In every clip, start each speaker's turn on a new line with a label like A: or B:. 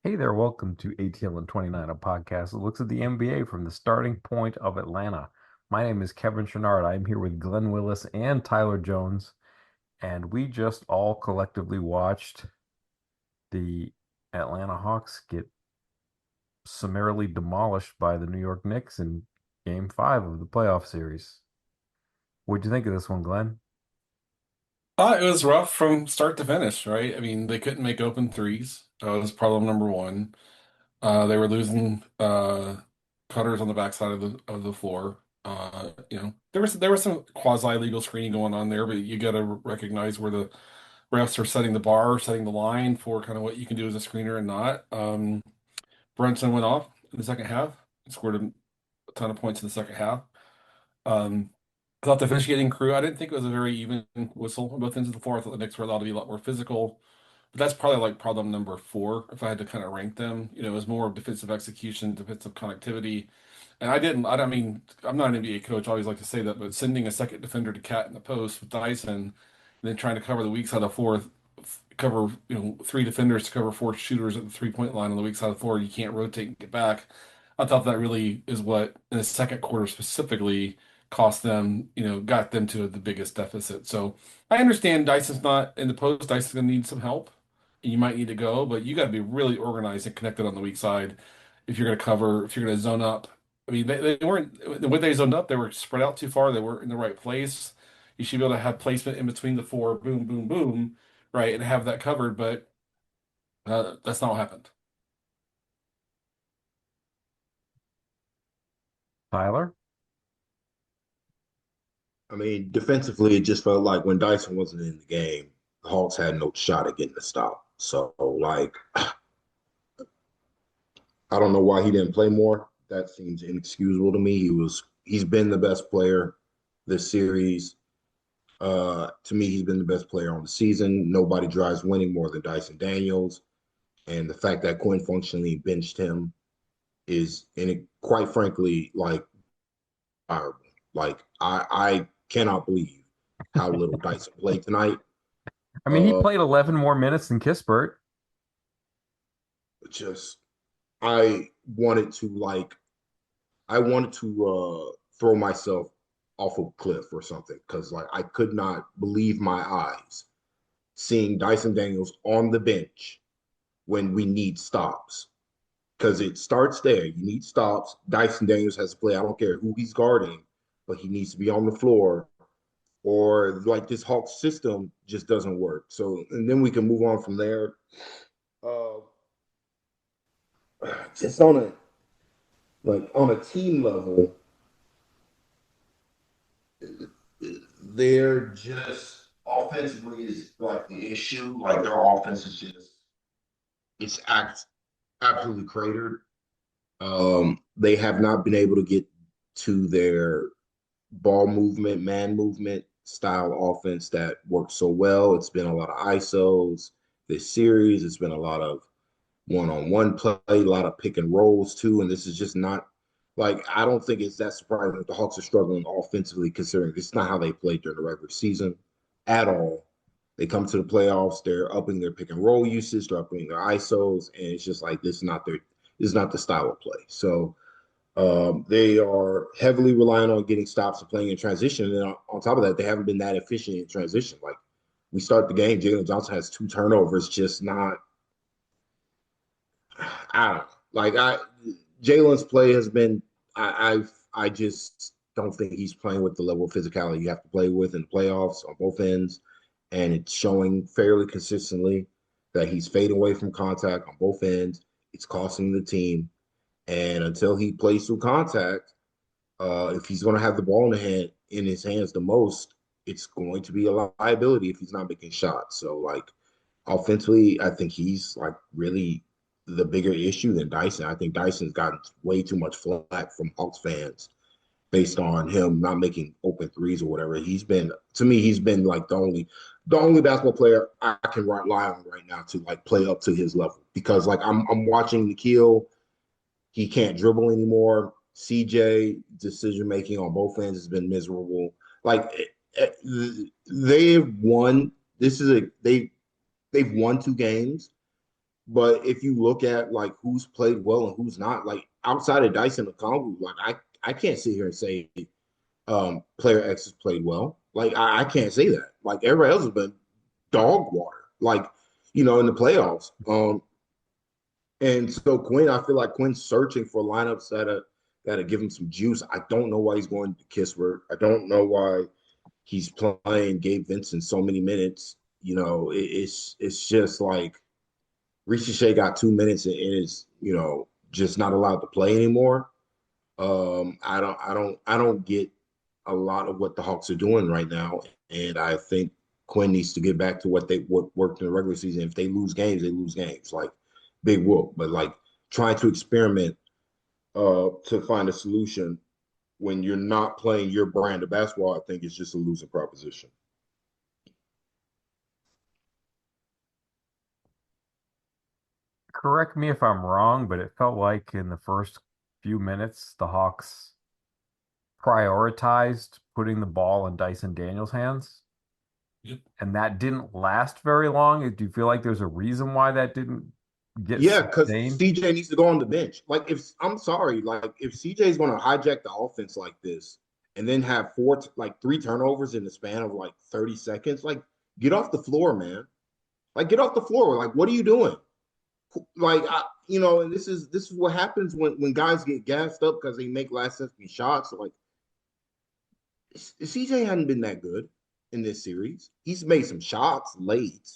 A: Hey there, welcome to ATL and 29, a podcast that looks at the NBA from the starting point of Atlanta. My name is Kevin Chouinard. I'm here with Glen Willis and Tyler Jones, and we just all collectively watched the Atlanta Hawks get summarily demolished by the New York Knicks in Game 5 of the playoff series. What'd you think of this one, Glenn?
B: It was rough from start to finish, right? I mean, they couldn't make open threes. That was problem number one. They were losing cutters on the backside of the floor. There was some quasi-legal screening going on there, but you got to recognize where the refs are setting the bar, setting the line for kind of what you can do as a screener and not. Brunson went off in the second half, scored a ton of points in the second half. Um, I thought the officiating crew, I didn't think it was a very even whistle on both ends of the floor. I thought the Knicks were allowed to be a lot more physical. But that's probably like problem number four, if I had to kind of rank them. It was more of defensive execution, defensive connectivity. And I mean, I'm not an NBA coach, I always like to say that, but sending a second defender to cat in the post with Dyson, and then trying to cover the weak side of the floor, cover, three defenders to cover four shooters at the 3-point line on the weak side of the floor, you can't rotate and get back. I thought that really is what, in the second quarter specifically, cost them, got them to the biggest deficit. So I understand Dyson's not in the post. Dyson's going to need some help. You might need to go, but you got to be really organized and connected on the weak side if you're going to cover, if you're going to zone up. I mean, they weren't, the way they zoned up, they were spread out too far. They weren't in the right place. You should be able to have placement in between the four, boom, boom, boom, right, and have that covered, but that's not what happened.
A: Tyler?
C: I mean, defensively, it just felt like when Dyson wasn't in the game, the Hawks had no shot at getting the stop. So, like, I don't know why he didn't play more. That seems inexcusable to me. He's been the best player this series. To me, he's been the best player on the season. Nobody drives winning more than Dyson Daniels. And the fact that Quinn functionally benched him is, and it, quite frankly, like, horrible. Like, I cannot believe how little Dyson played tonight.
A: I mean, he
C: Uh,
A: played 11 more minutes than Kispert.
C: just I wanted to like I wanted to throw myself off a cliff or something because like I could not believe my eyes seeing Dyson Daniels on the bench when we need stops because it starts there. You need stops. Dyson Daniels has to play. I don't care who he's guarding, but he needs to be on the floor or like this Hawks system just doesn't work. So and then we can move on from there. Uh, just on a team level, they're just offensively is like the issue. Like their offense is just it's absolutely cratered. They have not been able to get to their ball movement, man movement style offense that works so well. It's been a lot of ISOs this series. It's been a lot of one-on-one play, a lot of pick and rolls too. And this is just not like I don't think it's that surprising that the Hawks are struggling offensively, considering it's not how they played during the regular season at all. They come to the playoffs, they're upping their pick and roll usage, they're upping their ISOs, and it's just like this is not the style of play. So they are heavily relying on getting stops and playing in transition. And then on top of that, they haven't been that efficient in transition. Like we start the game, Jalen Johnson has two turnovers, just not I don't know. Like Jalen's play has been. I just don't think he's playing with the level of physicality you have to play with in the playoffs on both ends, and it's showing fairly consistently that he's fading away from contact on both ends. It's costing the team, and until he plays through contact, if he's going to have the ball in his hands the most, it's going to be a liability if he's not making shots. So like offensively, I think he's like really the bigger issue than Dyson. I think Dyson's gotten way too much flack from Hawks fans based on him not making open threes or whatever. He's been to me, he's been like the only basketball player I can rely on right now to like play up to his level because like I'm watching Nikhil, he can't dribble anymore. CJ decision making on both ends has been miserable. Like they've won. This is a they've won two games, But if you look at like who's played well and who's not, like outside of Dyson Okongwu, like I can't sit here and say player X has played well. Like I can't say that. Like everybody else has been dog water. Like in the playoffs. And so Quinn, I feel like Quinn's searching for lineups that give him some juice. I don't know why he's going to Kispert. I don't know why he's playing Gabe Vincent so many minutes. It's just like Shea got 2 minutes and is just not allowed to play anymore. I don't get a lot of what the Hawks are doing right now, and I think Quinn needs to get back to what worked in the regular season. If they lose games, they lose games. Like big whoop, but like trying to experiment to find a solution when you're not playing your brand of basketball, I think it's just a losing proposition.
A: Correct me if I'm wrong, but it felt like in the first few minutes, the Hawks prioritized putting the ball in Dyson Daniels' hands,
B: Yep.
A: and that didn't last very long. Do you feel like there's a reason why that didn't get
C: Yeah, because
A: sustained?
C: CJ needs to go on the bench. Like if I'm sorry, like if CJ is going to hijack the offense like this and then have like three turnovers in the span of like 30 seconds, like get off the floor, man. Like get off the floor. Like what are you doing? Like and this is what happens when guys get gassed up because they make last second shots. Like CJ hadn't been that good in this series. He's made some shots late.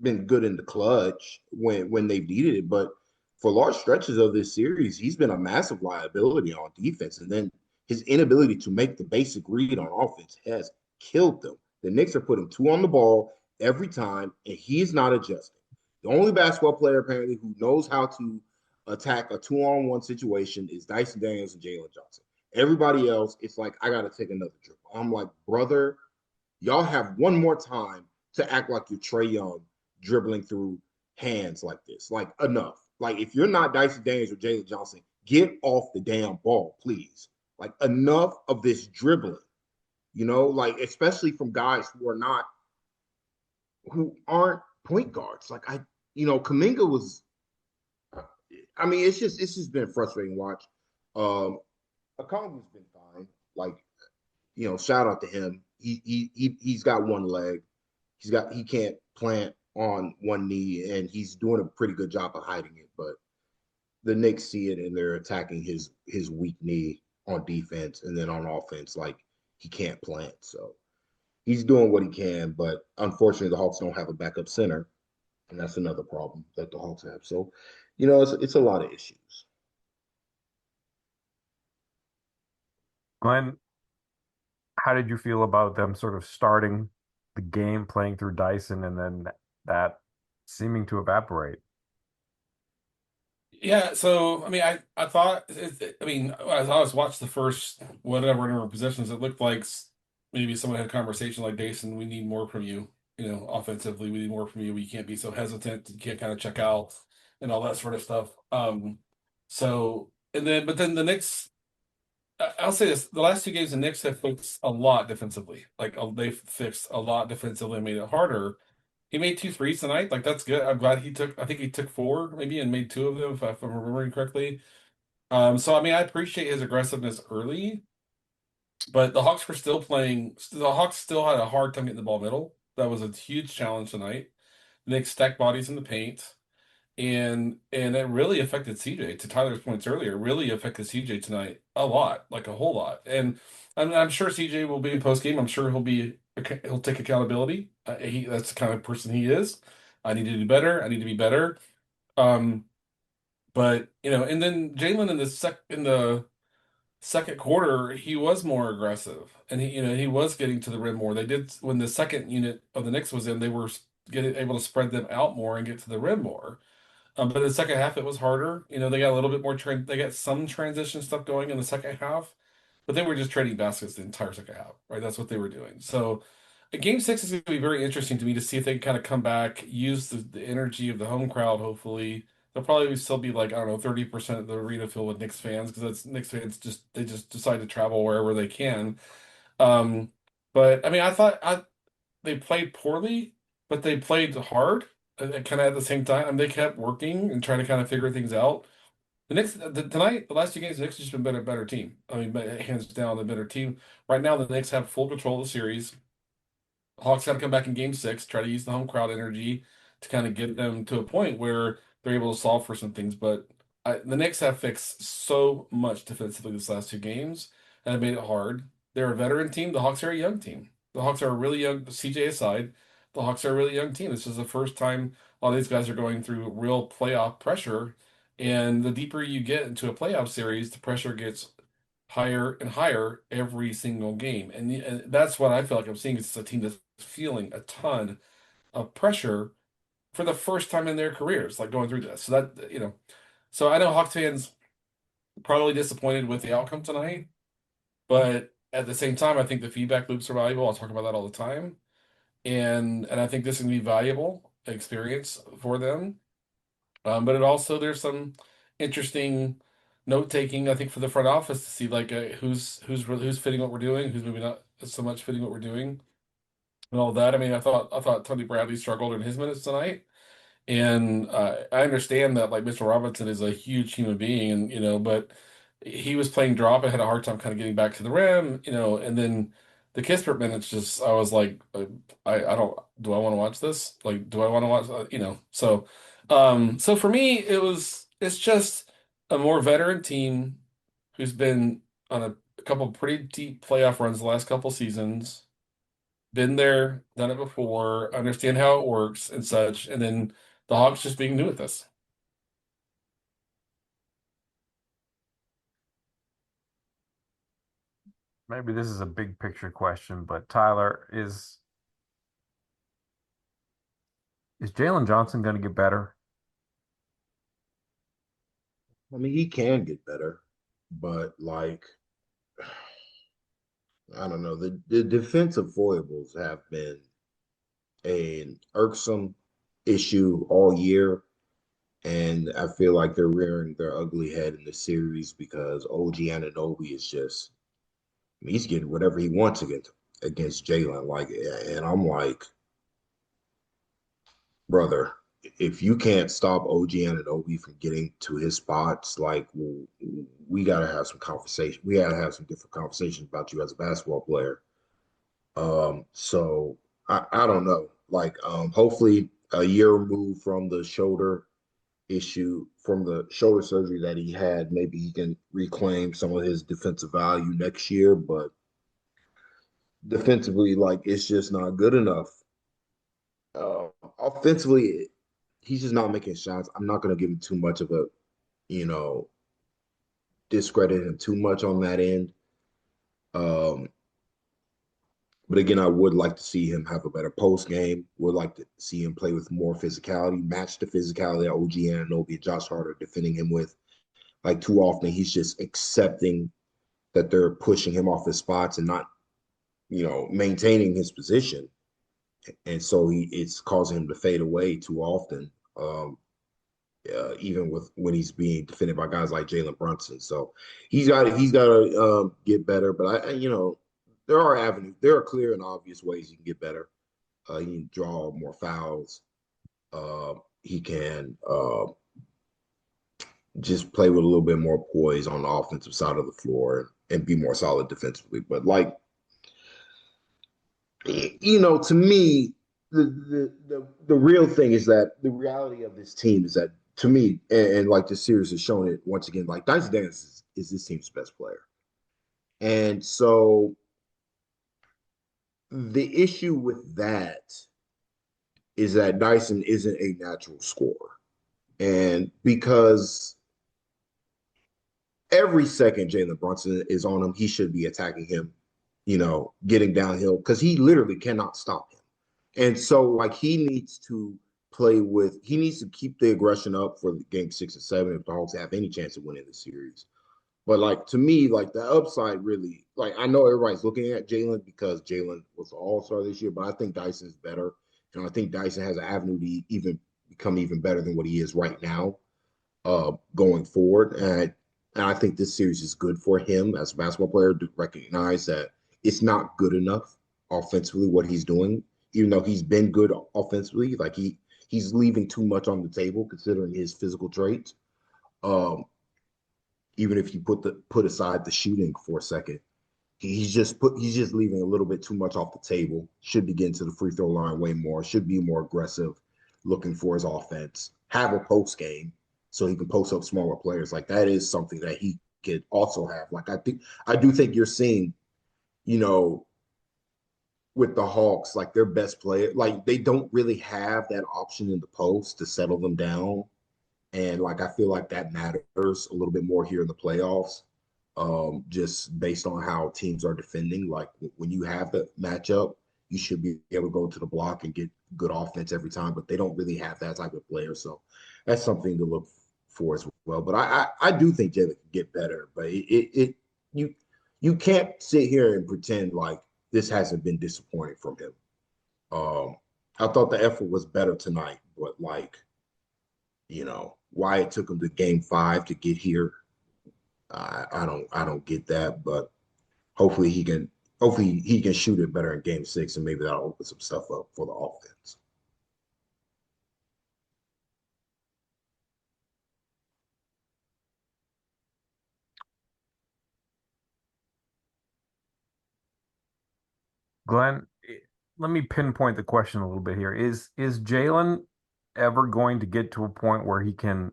C: Been good in the clutch when they've needed it, but for large stretches of this series, he's been a massive liability on defense. And then his inability to make the basic read on offense has killed them. The Knicks are putting two on the ball every time, and he's not adjusting. The only basketball player apparently who knows how to attack a two-on-one situation is Dyson Daniels and Jalen Johnson. Everybody else, it's like, I got to take another dribble. I'm like, brother, y'all have one more time to act like you're Trey Young dribbling through hands like this. Like, enough. Like, if you're not Dyson Daniels or Jalen Johnson, get off the damn ball, please. Like, enough of this dribbling, like, especially from guys who aren't point guards. Like, Kaminga was, I mean, it's just been a frustrating watch. Um, Okongwu's been fine. Like, shout out to him. He's got one leg. He can't plant on one knee, and he's doing a pretty good job of hiding it. But the Knicks see it, and they're attacking his weak knee on defense, and then on offense, like he can't plant. So he's doing what he can, but unfortunately, the Hawks don't have a backup center, and that's another problem that the Hawks have. So, it's a lot of issues.
A: Glenn, how did you feel about them sort of starting the game playing through Dyson and then that seeming to evaporate?
B: Yeah, so I mean, I thought I mean, as I was watching the first whatever number of possessions, it looked like maybe someone had a conversation like, Jason, we need more from you. Offensively, we need more from you. We can't be so hesitant. You can't kind of check out and all that sort of stuff. But then the Knicks, I'll say this: the last two games, the Knicks have fixed a lot defensively. Like they've fixed a lot defensively and made it harder. He made two threes tonight. Like that's good. I'm glad he took. I think he took four maybe and made two of them if I'm remembering correctly. So I mean, I appreciate his aggressiveness early, but the Hawks were still playing. The Hawks still had a hard time getting the ball middle. That was a huge challenge tonight. The Knicks stacked bodies in the paint, and it really affected CJ. To Tyler's points earlier, it really affected CJ tonight a lot, like a whole lot. And I'm sure CJ will be in post game. I'm sure he'll take accountability. That's the kind of person he is. I need to do better. I need to be better. Um, but and then Jalen in the second quarter, he was more aggressive, and he was getting to the rim more. They did when the second unit of the Knicks was in, they were getting able to spread them out more and get to the rim more. But in the second half, it was harder. They got a little bit more they got some transition stuff going in the second half, but they were just trading baskets the entire second half, right? That's what they were doing. So, game six is going to be very interesting to me to see if they can kind of come back, use the energy of the home crowd. Hopefully, they'll probably still be like, I don't know, 30% of the arena filled with Knicks fans because that's Knicks fans they just decide to travel wherever they can. Um, but I mean, they played poorly, but they played hard. kind of at the same time. And they kept working and trying to kind of figure things out. Tonight, the last two games, the Knicks have just been better team. I mean, hands down, the better team. Right now, the Knicks have full control of the series. Hawks got to come back in game six, try to use the home crowd energy to kind of get them to a point where they're able to solve for some things. But the Knicks have fixed so much defensively this last two games and have made it hard. They're a veteran team. The Hawks are a young team. The Hawks are a really young, CJ aside, the Hawks are a really young team. This is the first time all these guys are going through real playoff pressure. And the deeper you get into a playoff series, the pressure gets higher and higher every single game. And that's what I feel like I'm seeing. It's a team that's feeling a ton of pressure for the first time in their careers, like going through this. So so I know Hawks fans probably disappointed with the outcome tonight, but at the same time, I think the feedback loops are valuable. I'll talk about that all the time. And I think this is gonna be valuable experience for them. But it also there's some interesting note taking, I think, for the front office to see like who's fitting what we're doing, who's maybe not so much fitting what we're doing, and all that. I mean, I thought Tony Bradley struggled in his minutes tonight. And I understand that like Mr. Robinson is a huge human being, and but he was playing drop and had a hard time kind of getting back to the rim, and then the Kispert minutes just I was like, I don't do I want to watch this? Like, do I want to watch? So for me, it's just a more veteran team who's been on a couple pretty deep playoff runs the last couple seasons, been there, done it before, understand how it works and such, and then the Hawks just being new at this.
A: Maybe this is a big picture question, but Tyler, is Jalen Johnson going to get better?
C: I mean, he can get better, but like I don't know, the defensive foibles have been an irksome issue all year. And I feel like they're rearing their ugly head in the series because OG Anunoby is just, I mean, he's getting whatever he wants against Jalen. Like, and I'm like, brother, if you can't stop OG Anunoby from getting to his spots, like, we got to have some conversation. We got to have some different conversations about you as a basketball player. So I don't know. Like, hopefully a year removed from the shoulder issue, from the shoulder surgery that he had, maybe he can reclaim some of his defensive value next year. But defensively, like it's just not good enough. Offensively, he's just not making shots. I'm not going to give him too much of a, you know, discredit him too much on that end. Um, but again, I would like to see him have a better post game. Would like to see him play with more physicality, match the physicality that OG Anunoby and Josh Hart are defending him with. Like too often, he's just accepting that they're pushing him off his spots and not, maintaining his position. And so it's causing him to fade away too often, even with when he's being defended by guys like Jalen Brunson. So he's got to get better. But there are avenues. There are clear and obvious ways he can get better. He can draw more fouls. He can just play with a little bit more poise on the offensive side of the floor and be more solid defensively. But to me, the real thing is that the reality of this team is that to me, and like the series has shown it once again, like Dyson Daniels is this team's best player. And so the issue with that is that Dyson isn't a natural scorer. And because every second Jalen Brunson is on him, he should be attacking him, getting downhill because he literally cannot stop him. And so, like, he needs to keep the aggression up for game 6 and 7 if the Hawks have any chance of winning the series. But, like, to me, like, the upside really, like, I know everybody's looking at Jalen because Jalen was an all star this year, but I think Dyson's better. And I think Dyson has an avenue to even become even better than what he is right now going forward. And I think this series is good for him as a basketball player to recognize that it's not good enough offensively what he's doing, even though he's been good offensively. Like he's leaving too much on the table considering his physical traits. Um, Even if you put aside the shooting for a second, he's just leaving a little bit too much off the table. Should be getting to the free throw line way more. Should be more aggressive, looking for his offense. Have a post game so he can post up smaller players. Like that is something that he could also have. Like I do think you're seeing, you know, with the Hawks, like their best player, like they don't really have that option in the post to settle them down. And like I feel like that matters a little bit more here in the playoffs, just based on how teams are defending. Like when you have the matchup, you should be able to go to the block and get good offense every time. But they don't really have that type of player, so that's something to look for as well. But I do think Jalen can get better, but you you can't sit here and pretend like this hasn't been disappointing from him. Um, I thought the effort was better tonight, but like why it took him to game 5 to get here. I don't get that, but hopefully he can hopefully he can shoot it better in game 6 and maybe that'll open some stuff up for the offense.
A: Glenn, let me pinpoint the question a little bit here. Is Jalen ever going to get to a point where he can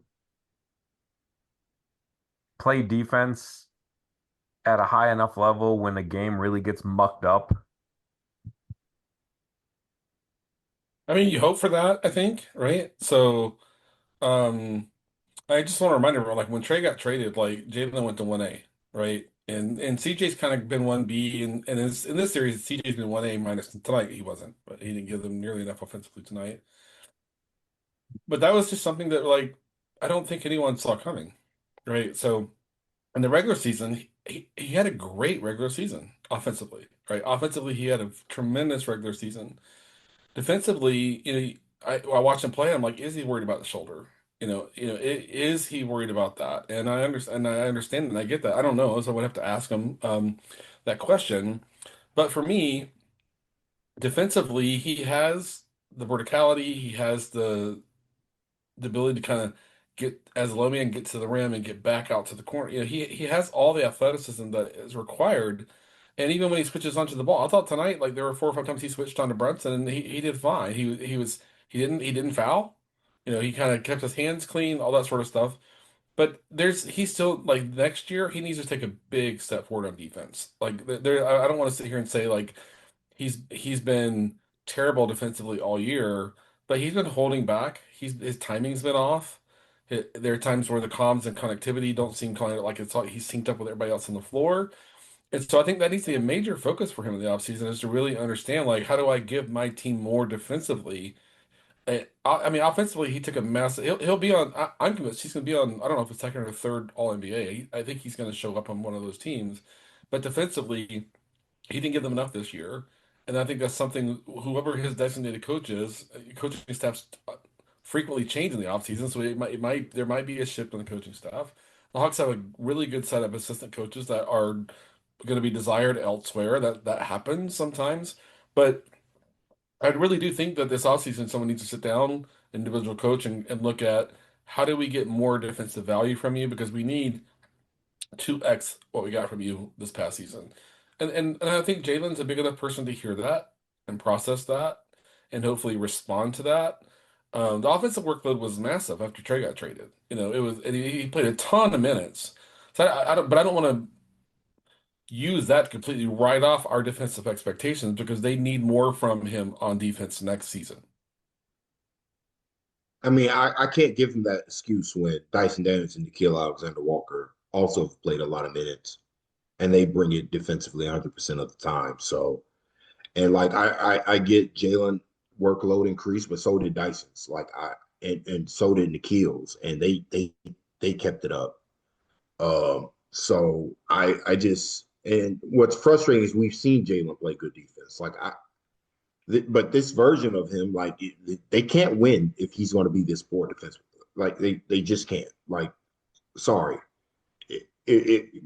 A: play defense at a high enough level when the game really gets mucked up?
B: I mean, you hope for that, I think, right? So, um, I just want to remind everyone, like when Trey got traded, like Jalen went to 1A, right? And CJ's kind of been 1B, and in this series, CJ's been 1A minus tonight. He wasn't, but he didn't give them nearly enough offensively tonight. But that was just something that, like, I don't think anyone saw coming, right? So in the regular season, he had a great regular season offensively, right? Offensively, he had a tremendous regular season. Defensively, I watched him play. I'm like, is he worried about the shoulder? Is he worried about that? And I understand, and I get that. I don't know, so I would have to ask him that question. But for me, defensively, he has the verticality. He has the ability to kind of get as a low man, get to the rim and get back out to the corner. He has all the athleticism that is required. And even when he switches onto the ball, I thought tonight like there were 4 or 5 times he switched onto Brunson and he did fine. He didn't foul. He kind of kept his hands clean, all that sort of stuff. But he's still like next year he needs to take a big step forward on defense. Like I don't want to sit here and say like he's been terrible defensively all year, but he's been holding back. His timing's been off. There are times where the comms and connectivity don't seem kind of like it's like he's synced up with everybody else on the floor. And so I think that needs to be a major focus for him in the offseason is to really understand like how do I give my team more defensively. I mean, offensively, he took a massive. He'll be on. I'm convinced he's going to be on. I don't know if it's second or third All NBA. I think he's going to show up on one of those teams. But defensively, he didn't give them enough this year, and I think that's something whoever his designated coach is, coaching staffs frequently change in the offseason, so there might be a shift in the coaching staff. The Hawks have a really good set of assistant coaches that are going to be desired elsewhere. That happens sometimes, but I really do think that this offseason someone needs to sit down, individual coach, and look at how do we get more defensive value from you because we need 2x what we got from you this past season. And I think Jalen's a big enough person to hear that and process that and hopefully respond to that. The offensive workload was massive after Trey got traded. It was, and he played a ton of minutes. So but I don't want to use that to completely write off our defensive expectations because they need more from him on defense next season.
C: I mean, I can't give him that excuse when Dyson Daniels and Nikhil Alexander Walker also have played a lot of minutes and they bring it defensively 100% of the time. So, and like I get Jalen workload increased, but so did Dyson's. Like and so did Nikhil's, and they kept it up. So I just and what's frustrating is we've seen Jalen play good defense. But this version of him, like they can't win if he's going to be this poor defense. Like they just can't. Like sorry,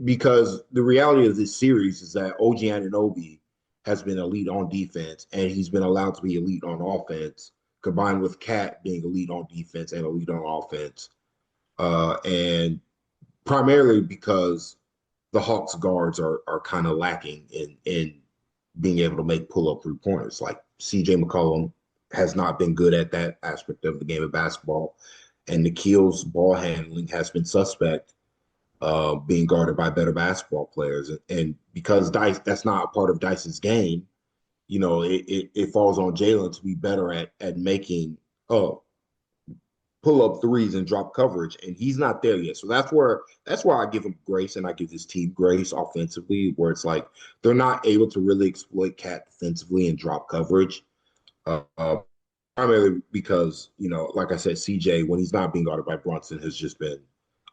C: because the reality of this series is that OG Anunoby has been elite on defense and he's been allowed to be elite on offense combined with Cat being a lead on defense and a lead on offense, and primarily because the Hawks guards are kind of lacking in being able to make pull up 3 pointers. Like CJ McCollum has not been good at that aspect of the game of basketball, and Nikhil's ball handling has been suspect, being guarded by better basketball players. And because Dice, that's not a part of Dice's game, it falls on Jalen to be better at making uh, pull up threes and drop coverage, and he's not there yet. So that's where I give him grace and I give this team grace offensively, where it's like they're not able to really exploit Cat defensively and drop coverage. Uh, Primarily because, like I said, CJ, when he's not being guarded by Brunson, has just been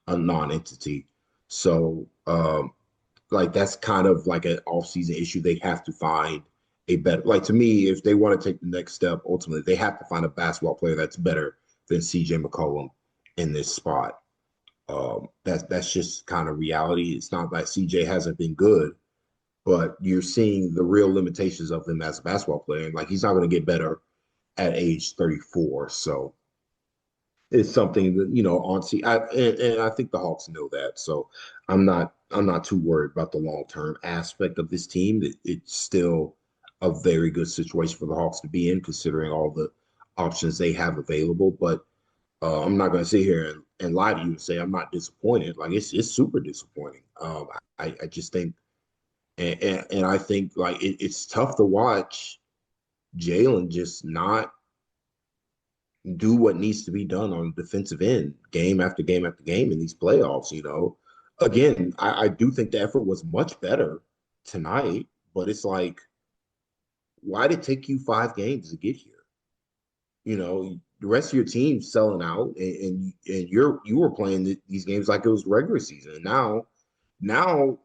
C: a non-entity. So, like that's kind of like an off-season issue. They have to find a better, like to me, if they want to take the next step, ultimately they have to find a basketball player that's better than CJ McCollum in this spot. That's just kind of reality. It's not like CJ hasn't been good, but you're seeing the real limitations of him as a basketball player. And like he's not going to get better at age 34. So it's something that on and I think the Hawks know that. So I'm not too worried about the long-term aspect of this team. It's still a very good situation for the Hawks to be in, considering all the options they have available. But I'm not going to sit here and lie to you and say I'm not disappointed. Like it's super disappointing. I just think, and I think like it's tough to watch Jalen just not do what needs to be done on the defensive end, game after game after game in these playoffs. Again, I do think the effort was much better tonight, but it's like, why did it take you 5 games to get here? The rest of your team's selling out, and you were playing these games like it was regular season. And now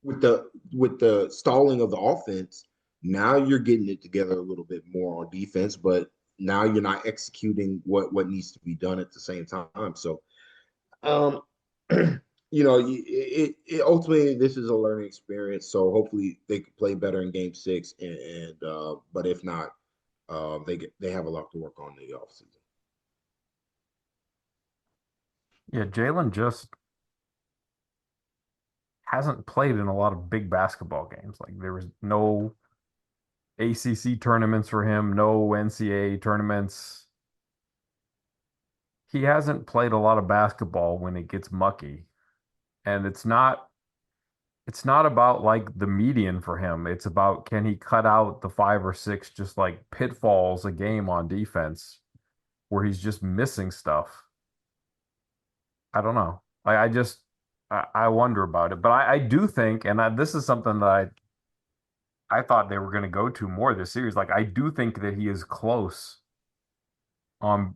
C: with the stalling of the offense, now you're getting it together a little bit more on defense, but now you're not executing what needs to be done at the same time. So, um, ultimately this is a learning experience. So hopefully they can play better in Game 6, and but if not, they have a lot to work on in the offseason.
A: Yeah, Jalen just hasn't played in a lot of big basketball games. Like there was no ACC tournaments for him, no NCAA tournaments. He hasn't played a lot of basketball when it gets mucky. And it's not about like the median for him. It's about can he cut out the 5 or 6 just like pitfalls a game on defense where he's just missing stuff. I don't know. I wonder about it. But I do think, and this is something that I thought they were going to go to more this series. Like I do think that he is close on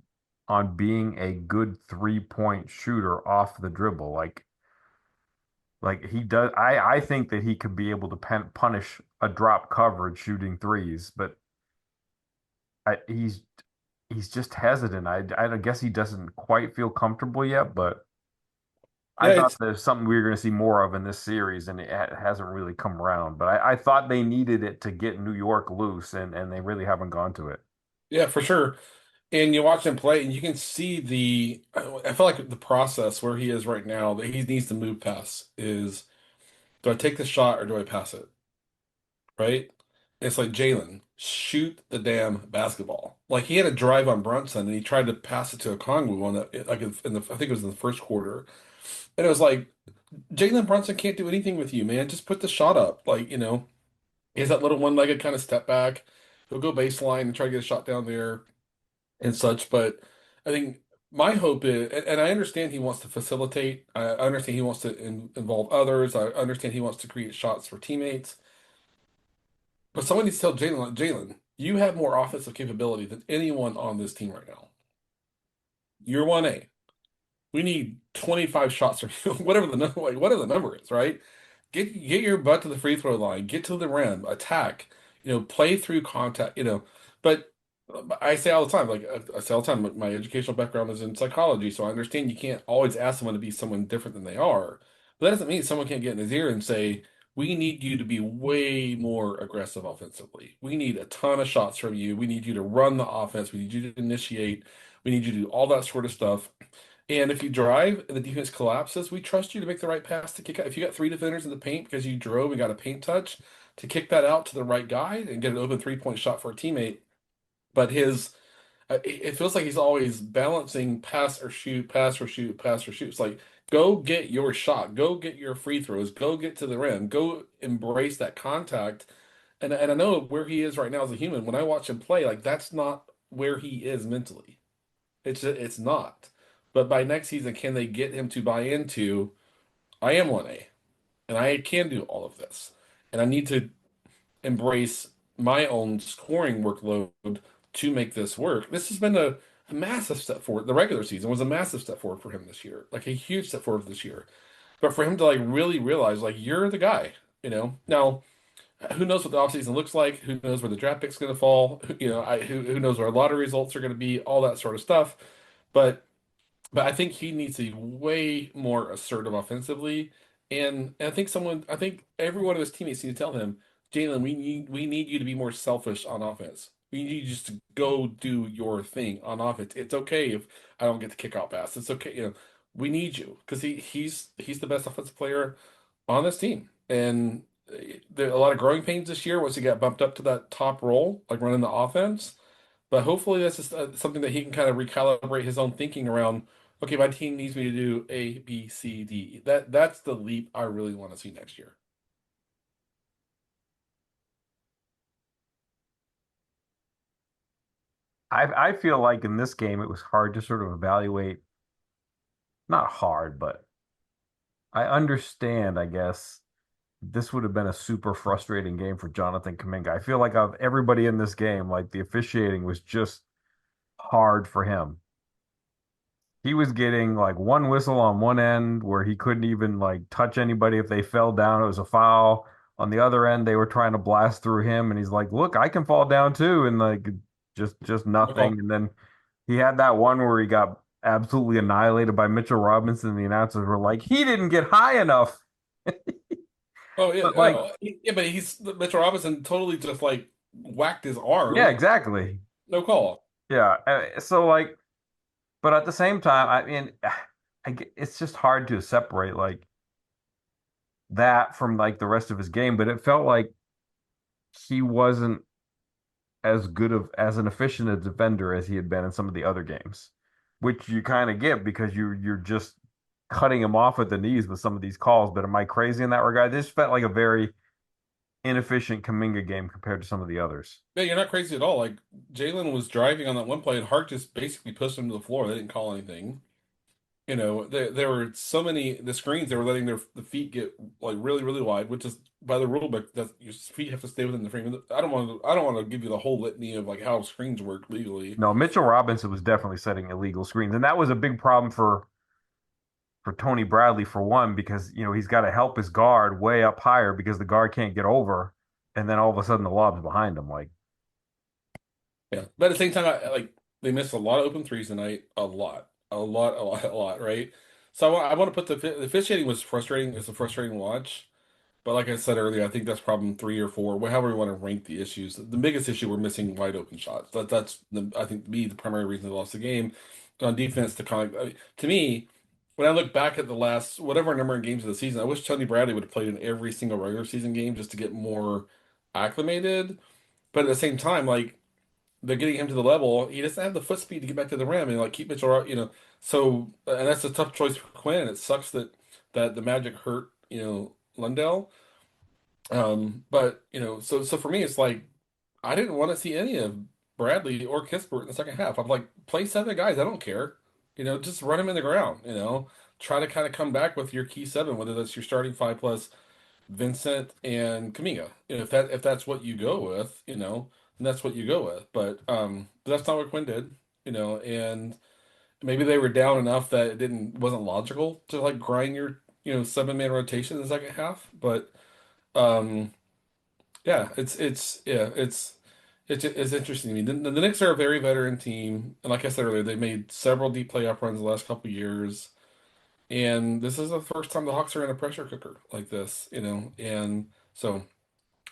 A: being a good 3-point shooter off the dribble. Like he does. I think that he could be able to punish a drop coverage shooting threes, but he's just hesitant. I guess he doesn't quite feel comfortable yet, but I
B: Yeah,
A: thought
B: it's
A: there's something we were going to see more of in this series, and it hasn't really come around. But I thought they needed it to get New York loose, and they really haven't gone to it.
B: yeah, for sure. And you watch him play, and you can see I feel like the process where he is right now that he needs to move past is, do I take the shot or do I pass it? Right? It's like Jalen, shoot the damn basketball. Like he had a drive on Brunson and he tried to pass it to a Kongwu on like I think it was in the first quarter. And it was like, Jalen Brunson can't do anything with you, man. Just put the shot up. Like, he has that little one-legged kind of step back. He'll go baseline and try to get a shot down there and such. But I think my hope is, and I understand he wants to facilitate. I understand he wants to involve others. I understand he wants to create shots for teammates. But someone needs to tell Jalen, like, Jalen, you have more offensive capability than anyone on this team right now. You're 1A. We need 25 shots from you, whatever the number, like, whatever the number is, right? Get your butt to the free throw line, get to the rim, attack, play through contact, But I say all the time, like I say all the time, my educational background is in psychology, so I understand you can't always ask someone to be someone different than they are. But that doesn't mean someone can't get in his ear and say, we need you to be way more aggressive offensively. We need a ton of shots from you. We need you to run the offense. We need you to initiate. We need you to do all that sort of stuff. And if you drive and the defense collapses, we trust you to make the right pass to kick out. If you got three defenders in the paint because you drove and got a paint touch, to kick that out to the right guy and get an open 3-point shot for a teammate. But it feels like he's always balancing pass or shoot, pass or shoot, pass or shoot. It's like, go get your shot, go get your free throws, go get to the rim, go embrace that contact. And I know where he is right now as a human. When I watch him play, like that's not where he is mentally. It's not. But by next season, can they get him to buy into I am 1A and I can do all of this. And I need to embrace my own scoring workload to make this work. This has been a massive step forward. The regular season was a massive step forward for him this year, like a huge step forward this year. But for him to like really realize, like, you're the guy, you know. Now, who knows what the offseason looks like? Who knows where the draft pick's going to fall? You know, who knows where a lot of results are going to be? All that sort of stuff. But I think he needs to be way more assertive offensively. And I think every one of his teammates need to tell him, Jalen, we need you to be more selfish on offense. We need you just to go do your thing on offense. It's okay if I don't get the kickout pass. It's okay, you know, we need you because he's the best offensive player on this team. And there are a lot of growing pains this year once he got bumped up to that top role, like running the offense. But hopefully that's just something that he can kind of recalibrate his own thinking around. Okay, my team needs me to do A, B, C, D. That's the leap I really want to see next year.
A: I feel like in this game it was hard to sort of evaluate, not hard, but I understand, I guess, this would have been a super frustrating game for Jonathan Kuminga. I feel like of everybody in this game, like the officiating was just hard for him. He was getting like one whistle on one end where he couldn't even like touch anybody if they fell down. It was a foul. On the other end, they were trying to blast through him, and he's like, "Look, I can fall down too," and like just nothing.
B: Oh,
A: And then he had that one where he got absolutely annihilated by Mitchell Robinson. The announcers were like, "He didn't get high enough."
B: oh yeah,
A: But like,
B: oh, yeah, but he's Mitchell Robinson totally just like whacked his
A: yeah,
B: arm.
A: exactly.
B: No call.
A: Yeah. So like, but at the same time, I mean, it's just hard to separate like that from like the rest of his game. But it felt like he wasn't as good of as an efficient a defender as he had been in some of the other games, which you kind of get because you're just cutting him off at the knees with some of these calls. But am I crazy in that regard? This felt like a very inefficient Kaminga game compared to some of the others.
B: Yeah, you're not crazy at all. Like Jalen was driving on that one play and Hart just basically pushed him to the floor. They didn't call anything. You know, there were so many the screens they were letting the feet get like really really wide, which is by the rule book that your feet have to stay within the frame. I don't want to give you the whole litany of like how screens work legally.
A: No, Mitchell Robinson was definitely setting illegal screens, and that was a big problem for Tony Bradley for one because he's got to help his guard way up higher because the guard can't get over, and then all of a sudden the lob's behind him. Like,
B: Yeah, but at the same time, like they missed a lot of open threes tonight, a lot, right? So I want to put the officiating was frustrating. It's a frustrating watch. But like I said earlier, I think that's problem three or four, however we want to rank the issues. The biggest issue we're missing wide open shots. That's I think to me the primary reason they lost the game. On defense, to me, when I look back at the last whatever number of games of the season, I wish Tony Bradley would have played in every single regular season game just to get more acclimated. But at the same time, like they're getting him to the level, he doesn't have the foot speed to get back to the rim and like keep Mitchell, you know. So and that's a tough choice for Quinn. It sucks that the Magic hurt, Lundell. But so for me, it's like I didn't want to see any of Bradley or Kispert in the second half. I'm like, play seven guys. I don't care. Just run him in the ground. Try to kind of come back with your key seven, whether that's your starting five plus Vincent and Kaminga. If that's what you go with, then that's what you go with. But that's not what Quinn did. And maybe they were down enough that it didn't wasn't logical to like grind your 7-man rotation in the second half. But um. Yeah, it's interesting to me. The Knicks are a very veteran team, and like I said earlier, they made several deep playoff runs the last couple years. And this is the first time the Hawks are in a pressure cooker like this, and so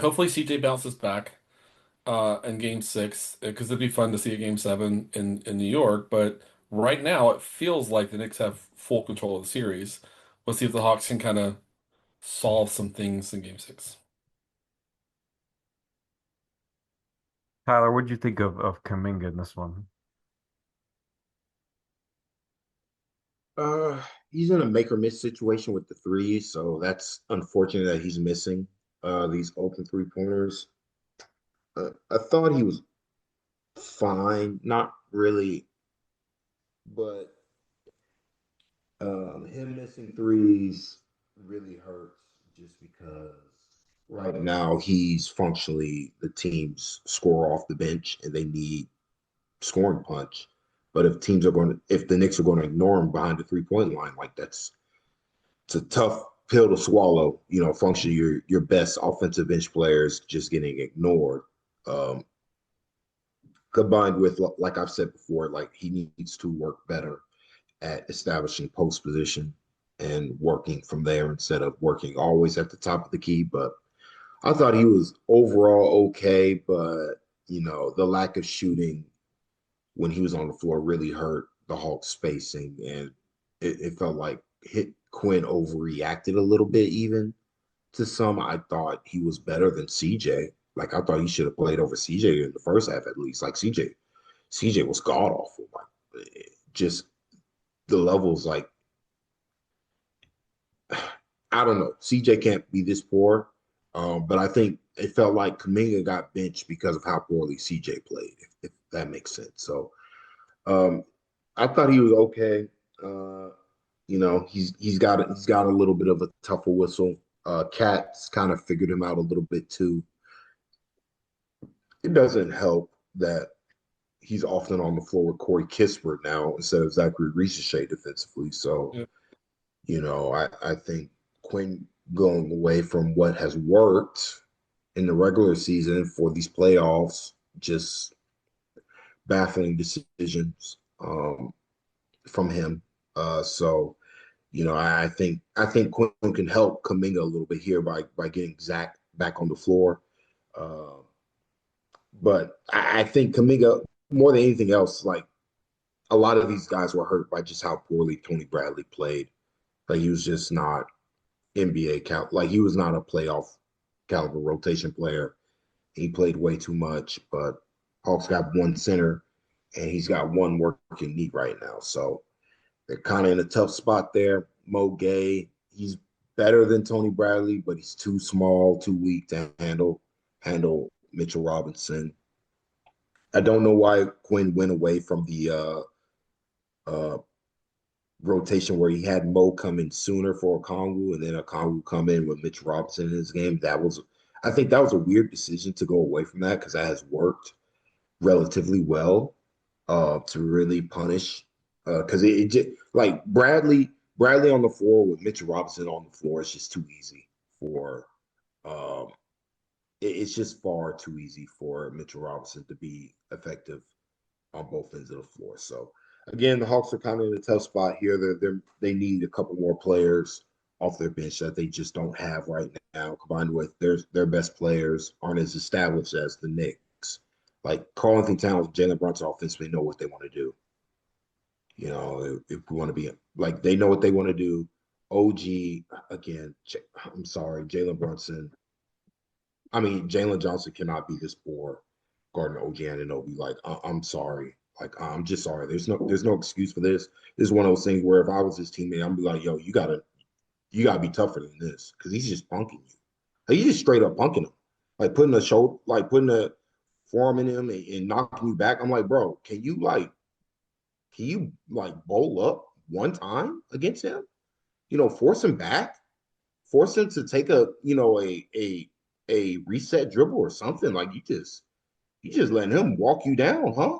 B: hopefully CJ bounces back in game six, because it'd be fun to see a game seven in New York. But right now it feels like the Knicks have full control of the series. Let's see if the Hawks can kind of solve some things in game six.
A: Tyler, what'd you think of Kaminga in this one?
C: Uh, he's in a make or miss situation with the threes, so that's unfortunate that he's missing these open three pointers. I thought he was fine, not really, but him missing threes really hurts just because right now he's functionally the team's scorer off the bench and they need scoring punch. But if the Knicks are going to ignore him behind the 3 point line, like it's a tough pill to swallow. Function your best offensive bench players just getting ignored. Um, Combined with, like I've said before, like he needs to work better at establishing post position and working from there instead of working always at the top of the key. But I thought he was overall okay, but the lack of shooting when he was on the floor really hurt the Hawks spacing, and it felt like hit Quinn overreacted a little bit even to some. I thought he was better than CJ. Like I thought he should have played over CJ in the first half at least. Like CJ was god awful. Like just the levels, like I don't know. CJ can't be this poor. But I think it felt like Kaminga got benched because of how poorly CJ played, if that makes sense. So um, I thought he was okay. Uh, he's got a little bit of a tougher whistle. Cat's kind of figured him out a little bit too. It doesn't help that he's often on the floor with Corey Kispert now instead of Zachary Ricochet defensively. So,
B: Yeah.
C: I think Quinn going away from what has worked in the regular season for these playoffs, just baffling decisions from him. So, I think Quinn can help Kaminga a little bit here by getting Zach back on the floor. Uh, but I think Kaminga, more than anything else, like a lot of these guys were hurt by just how poorly Tony Bradley played. Like he was just not NBA like he was not a playoff caliber rotation player. He played way too much, but Hawks got one center and he's got one working knee right now. So they're kind of in a tough spot there. Mo Gay, he's better than Tony Bradley, but he's too small, too weak to handle Mitchell Robinson. I don't know why Quinn went away from the uh, rotation where he had Mo come in sooner for Okongwu and then Okongwu come in with Mitch Robinson in his game. I think that was a weird decision to go away from that because that has worked relatively well to really punish because it just like Bradley on the floor with Mitchell Robinson on the floor is just too easy for um, it's just far too easy for Mitchell Robinson to be effective on both ends of the floor. So again, the Hawks are kind of in a tough spot here. They need a couple more players off their bench that they just don't have right now. Combined with their best players aren't as established as the Knicks. Like Karl Anthony Towns, Jalen Brunson offensively know what they want to do. If we want to be like they know what they want to do. OG again. I'm sorry, Jalen Brunson. I mean, Jalen Johnson cannot be this poor guarding OG Anunoby. Like, I'm sorry. Like, I'm just sorry. There's no excuse for this. This is one of those things where if I was his teammate, I'm be like, yo, you gotta be tougher than this because he's just punking you. Like, he's just straight up punking him, like putting a forearm in him and knocking you back. I'm like, bro, can you bowl up one time against him? Force him back, force him to take a reset dribble or something. Like you just letting him walk you down, huh?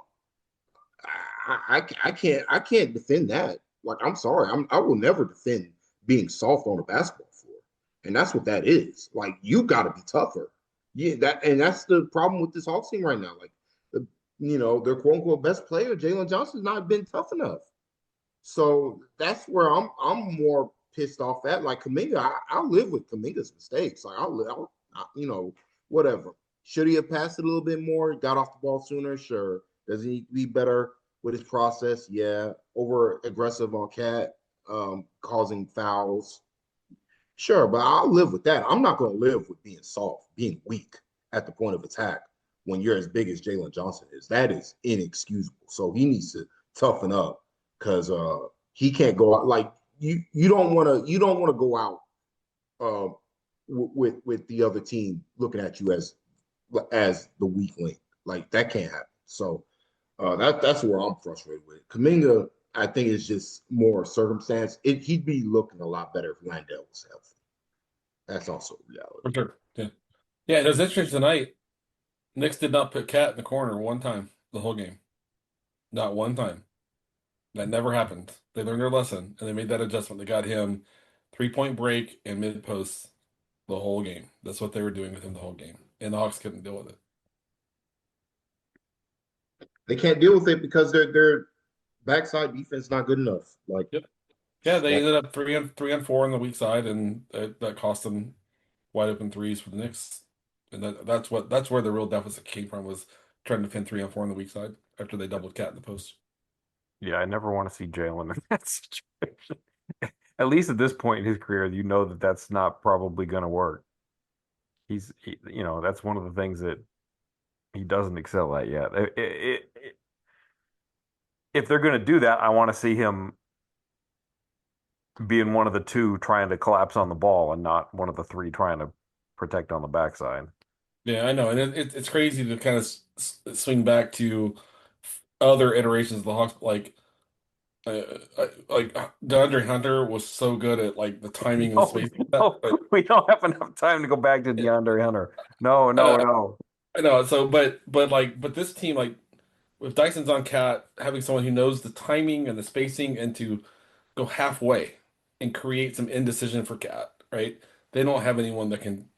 C: I can't defend that. Like I'm sorry, I will never defend being soft on a basketball floor, and that's what that is. Like you got to be tougher. Yeah, that's the problem with this Hawks team right now. Like their quote unquote best player, Jalen Johnson's not been tough enough. So that's where I'm more pissed off at. Like Kaminga, I'll live with Kaminga's mistakes. Like whatever. Should he have passed it a little bit more? Got off the ball sooner? Sure. Does he need to be better with his process? Yeah. Over aggressive on Cat, causing fouls. Sure, but I'll live with that. I'm not going to live with being soft, being weak at the point of attack when you're as big as Jalen Johnson is. That is inexcusable. So he needs to toughen up because he can't go out like you don't want to go out uh, with the other team looking at you as the weak link. Like that can't happen. So that's where I'm frustrated with. Kaminga, I think is just more circumstance. He'd be looking a lot better if Landell was healthy. That's also
B: For
C: reality.
B: sure. Yeah. Yeah, it was interesting tonight. Knicks did not put Cat in the corner one time the whole game. Not one time. That never happened. They learned their lesson and they made that adjustment. They got him 3-point break and mid post the whole game. That's what they were doing with him the whole game. And the Hawks couldn't deal with it.
C: They can't deal with it because their backside defense not good enough. Like
B: Yep. Yeah, they
C: that,
B: ended up 3 on 4 on the weak side, and that cost them wide open threes for the Knicks. And that's where the real deficit came from was trying to defend 3-on-4 on the weak side after they doubled Cat in the post.
A: Yeah, I never want to see Jalen in that situation. At least at this point in his career, you know that that's not probably going to work. That's one of the things that he doesn't excel at yet. If they're going to do that, I want to see him being one of the two trying to collapse on the ball and not one of the three trying to protect on the backside.
B: Yeah, I know, and it's crazy to kind of swing back to other iterations of the Hawks. DeAndre Hunter was so good at like the timing and
A: Oh,
B: spacing. That
A: no, we don't have enough time to go back to DeAndre Hunter. No,
B: I
A: no,
B: know,
A: no.
B: I know. So, but this team like with Dyson's on Cat, having someone who knows the timing and the spacing and to go halfway and create some indecision for Cat, right? They don't have anyone that can,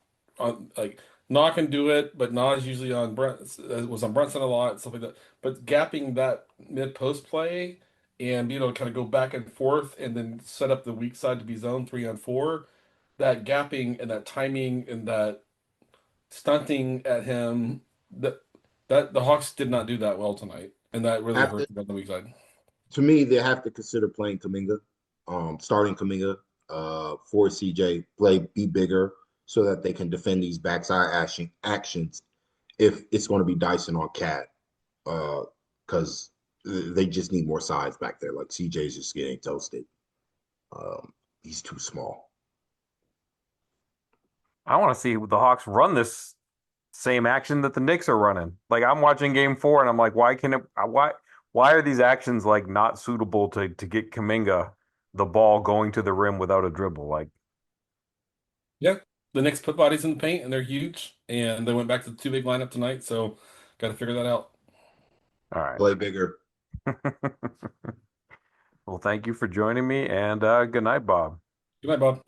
B: like, Nah can do it, but Nah is usually on Brent, was on Brunson a lot, stuff like that. But gapping that mid post play and kind of go back and forth and then set up the weak side to be zone 3-on-4, that gapping and that timing and that stunting at him, that the Hawks did not do that well tonight, and that really
C: have
B: hurt
C: to
B: them on the weak side.
C: to me they have to consider playing Kaminga, starting Kaminga for CJ, be bigger so that they can defend these backside actions if it's going to be Dyson on Cat, because they just need more size back there. Like CJ's just getting toasted. He's too small.
A: I want to see the Hawks run this same action that the Knicks are running. Like I'm watching game four and I'm like, why are these actions like not suitable to get Kaminga the ball going to the rim without a dribble? Like,
B: Yeah, the Knicks put bodies in the paint, and they're huge, and they went back to the two big lineup tonight, so got to figure that out.
A: all right.
C: Play bigger.
A: Well, thank you for joining me and good night, Bob.
B: Good night, Bob.